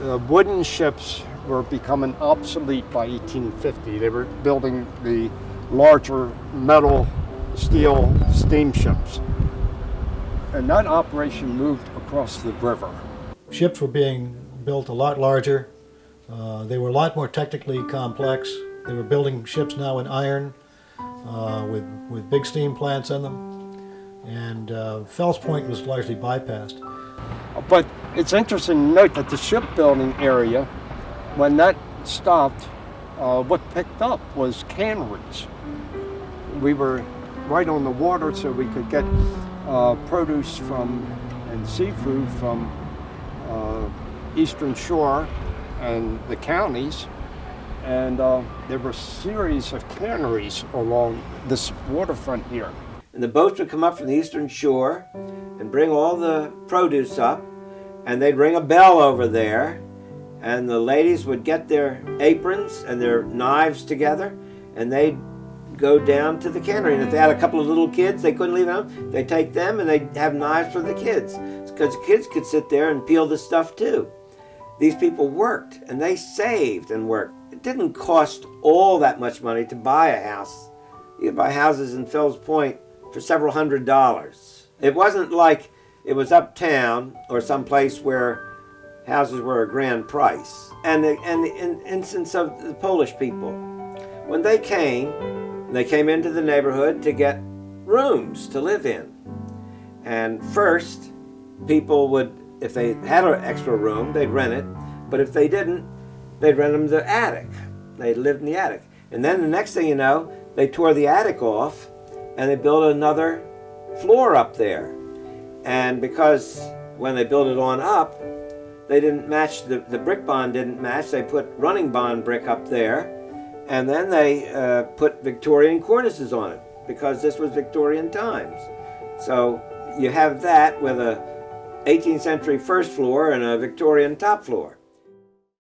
wooden ships were becoming obsolete by 1850. They were building the larger metal, steel steamships. And that operation moved across the river. Ships were being built a lot larger. They were a lot more technically complex. They were building ships now in iron with big steam plants in them. And Fells Point was largely bypassed. But it's interesting to note that the shipbuilding area, when that stopped, what picked up was canneries. We were right on the water, so we could get produce and seafood from Eastern Shore and the counties. And there were a series of canneries along this waterfront here. And the boats would come up from the Eastern Shore and bring all the produce up, and they'd ring a bell over there, and the ladies would get their aprons and their knives together, and they'd go down to the cannery. And if they had a couple of little kids, they couldn't leave them. They'd take them and they'd have knives for the kids, because the kids could sit there and peel the stuff too. These people worked, and they saved and worked. It didn't cost all that much money to buy a house. You could buy houses in Fells Point for several $100s. It wasn't like it was uptown or someplace where houses were a grand price. And the instance of the Polish people, when they came into the neighborhood to get rooms to live in. And first, people would, if they had an extra room, they'd rent it. But if they didn't, they'd rent them the attic. They lived in the attic. And then the next thing you know, they tore the attic off and they built another floor up there. And because when they built it on up, they didn't match, the brick bond didn't match, they put running bond brick up there, and then they put Victorian cornices on it, because this was Victorian times. So you have that with a 18th century first floor and a Victorian top floor.